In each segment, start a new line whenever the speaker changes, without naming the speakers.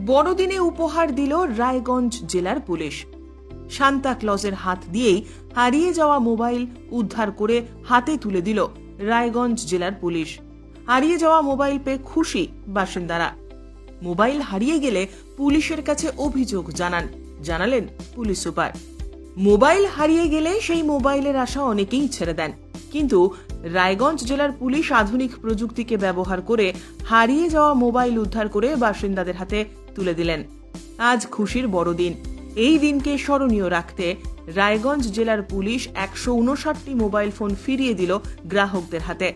বড়দিনে উপহার দিল রায়গঞ্জ জেলার পুলিশ। সান্তা ক্লজের হাত দিয়েই হারিয়ে যাওয়া মোবাইল উদ্ধার করে হাতে তুলে দিল রায়গঞ্জ জেলার পুলিশ। হারিয়ে যাওয়া মোবাইল পেয়ে খুশি বাসিন্দারা। মোবাইল হারিয়ে গেলে পুলিশের কাছে অভিযোগ জানালেন পুলিশ সুপার। মোবাইল হারিয়ে গেলে সেই মোবাইলের আশা অনেকেই ছেড়ে দেন, কিন্তু রায়গঞ্জ জেলার পুলিশ আধুনিক প্রযুক্তিকে ব্যবহার করে হারিয়ে যাওয়া মোবাইল উদ্ধার করে বাসিন্দাদের হাতে তুলে দিলেন। আজ খুশির বড়দিন। এই দিনকে স্মরণীয় রাখতে রায়গঞ্জ জেলার পুলিশ 159টি মোবাইল ফোন ফিরিয়ে দিল গ্রাহকদের হাতে।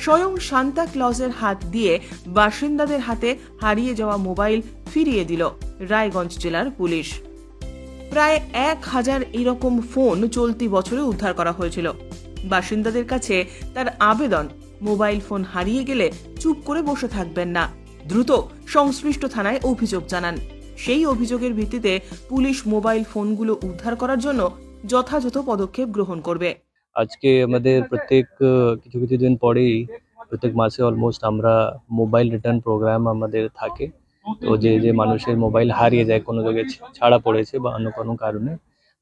স্বয়ং সান্তা ক্লজের হাত দিয়ে বাসিন্দাদের হাতে হারিয়ে যাওয়া মোবাইল ফিরিয়ে দিল রায়গঞ্জ জেলার পুলিশ। প্রায় 1000 এরকম ফোন চলতি বছরে উদ্ধার করা হয়েছিল। বাসিন্দাদের কাছে তার আবেদন, মোবাইল ফোন হারিয়ে গেলে চুপ করে বসে থাকবেন না, দ্রুত সংশ্লিষ্ট থানায় অভিযোগ জানান। সেই অভিযোগের ভিত্তিতে পুলিশ মোবাইল ফোনগুলো উদ্ধার করার জন্য যথাযথ পদক্ষেপ গ্রহণ করবে।
আজকে আমাদের প্রত্যেক কিছু দিন পরেই প্রত্যেক মাসে অলমোস্ট আমরা মোবাইল রিটার্ন প্রোগ্রাম আমাদের থাকে। তো যে মানুষের মোবাইল হারিয়ে যায়, কোনো জায়গায় ছাড়া পড়েছে বা অন্য কোনো কারণে,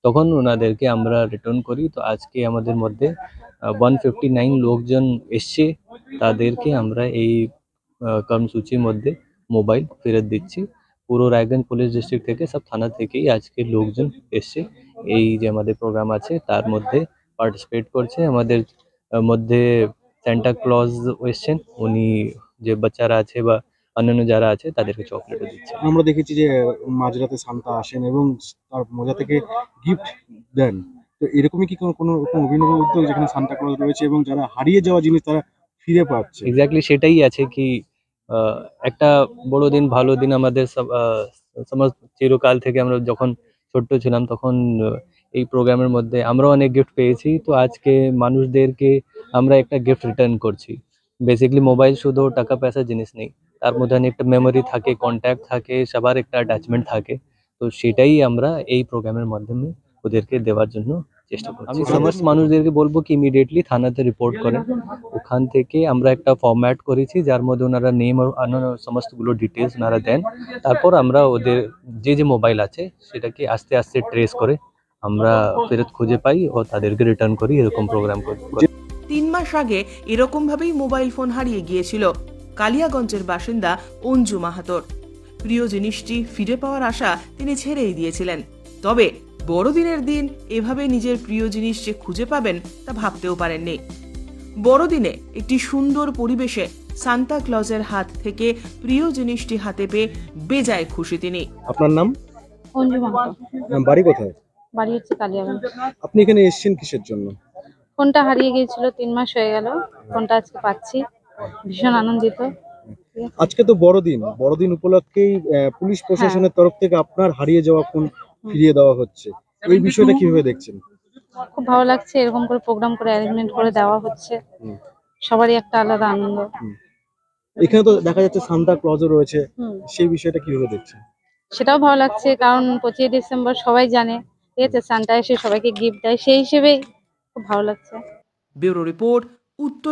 তখন ওনাদেরকে আমরা রিটার্ন করি। তো আজকে আমাদের মধ্যে 159 লোকজন এসছে, তাদেরকে আমরা এই কর্মসূচির মধ্যে মোবাইল ফেরত দিচ্ছি। পুরো রায়গঞ্জ পুলিশ ডিস্ট্রিক্ট থেকে, সব থানা থেকেই আজকে লোকজন এসছে এই যে আমাদের প্রোগ্রাম আছে তার মধ্যে পার্টিসিপেট করছে। আমাদের মধ্যে সান্টা ক্লজ এসছেন, উনি যে বাচ্চারা আছে বা অন্যান্য যারা আছে তাদেরকে চকলেটও দিচ্ছে।
আমরা দেখেছি যে মাঝরাতে সান্তা আসেন এবং তার মজা থেকে গিফট দেন। তো এরকমই কি কোনো রকম অভিনব উদ্যোগ যেখানে সান্তা ক্লজ রয়েছে এবং যারা হারিয়ে যাওয়া জিনিস তারা ফিরে পাচ্ছে?
এক্স্যাক্টলি সেটাই আছে কি একটা বড় দিন, ভালো দিন আমাদের সমস্ত চিরকাল থেকে আমরা যখন ছোট্ট ছিলাম তখন এই প্রোগ্রামের মধ্যে আমরাও অনেক গিফট পেয়েছি। তো আজকে মানুষদেরকে আমরা একটা গিফট রিটার্ন করছি। বেসিক্যালি মোবাইল শুধু টাকা পয়সা জিনিস নেই, তার মধ্যে একটা মেমোরি থাকে, কন্ট্যাক্ট থাকে, সবার একটা অ্যাটাচমেন্ট থাকে। তো সেটাই আমরা এই প্রোগ্রামের মাধ্যমে ওদেরকে দেওয়ার জন্য চেষ্টা করছি। আমি সমস্ত মানুষদেরকে বলবো কি ইমিডিয়েটলি থানাতে রিপোর্ট করেন। ওখান থেকে আমরা একটা ফরম্যাট করেছি যার মধ্যে ওনারা নেম আর অন্যান্য সমস্তগুলো ডিটেলস ওনারা দেন। তারপর আমরা ওদের যে মোবাইল আছে সেটাকে আস্তে আস্তে ট্রেস করে আমরা ফেরত খুঁজে পাই ও তাদেরকে রিটার্ন করি। এরকম প্রোগ্রাম করি।
3 মাস আগে এরকম ভাবেই মোবাইল ফোন হারিয়ে গিয়েছিল কালিয়াগঞ্জের বাসিন্দা অঞ্জু মাহাতোর। প্রিয় জিনিসটি ফিরে পাওয়ার আশা তিনি ছেড়েই দিয়েছিলেন। তবে বড়দিনের দিন এভাবে নিজের প্রিয় জিনিস যে খুঁজে পাবেন তা ভাবতেও পারেননি। বড়দিনে একটি সুন্দর পরিবেশে সান্তা ক্লজের হাত থেকে প্রিয় জিনিসটি হাতে পেয়ে বেজায় খুশি তিনি।
আপনার নাম?
অঞ্জু মাহাতো।
বাড়ি কোথায়?
বাড়ি হচ্ছে কালিয়াগঞ্জ।
আপনি এখানে এসেছেন কিসের জন্য?
ফোনটা হারিয়ে গিয়েছিল, 3 মাস হয়ে গেল। ফোনটা আজকে পাচ্ছি, ভীষণ আনন্দিত।
আজকে তো বড়দিন উপলক্ষেই পুলিশ প্রশাসনের তরফ থেকে আপনার হারিয়ে যাওয়া ফোন ফিরিয়ে দেওয়া হচ্ছে। এই বিষয়টা কিভাবে দেখছেন?
খুব ভালো লাগছে, এরকম করে প্রোগ্রাম করে অ্যারেঞ্জমেন্ট করে দেওয়া হচ্ছে। সবারই একটা আলাদা আনন্দ।
এখানে তো দেখা যাচ্ছে সান্তা ক্লজও রয়েছে, সেই বিষয়টা কিভাবে দেখছেন?
সেটাও ভালো লাগছে, কারণ 25 ডিসেম্বর সবাই জানে, ঠিক আছে, সান্টা এসে সবাইকে গিফট দেয়, সেই হিসেবেই খুব ভালো লাগছে।
ব্যুরো রিপোর্ট, উত্তর।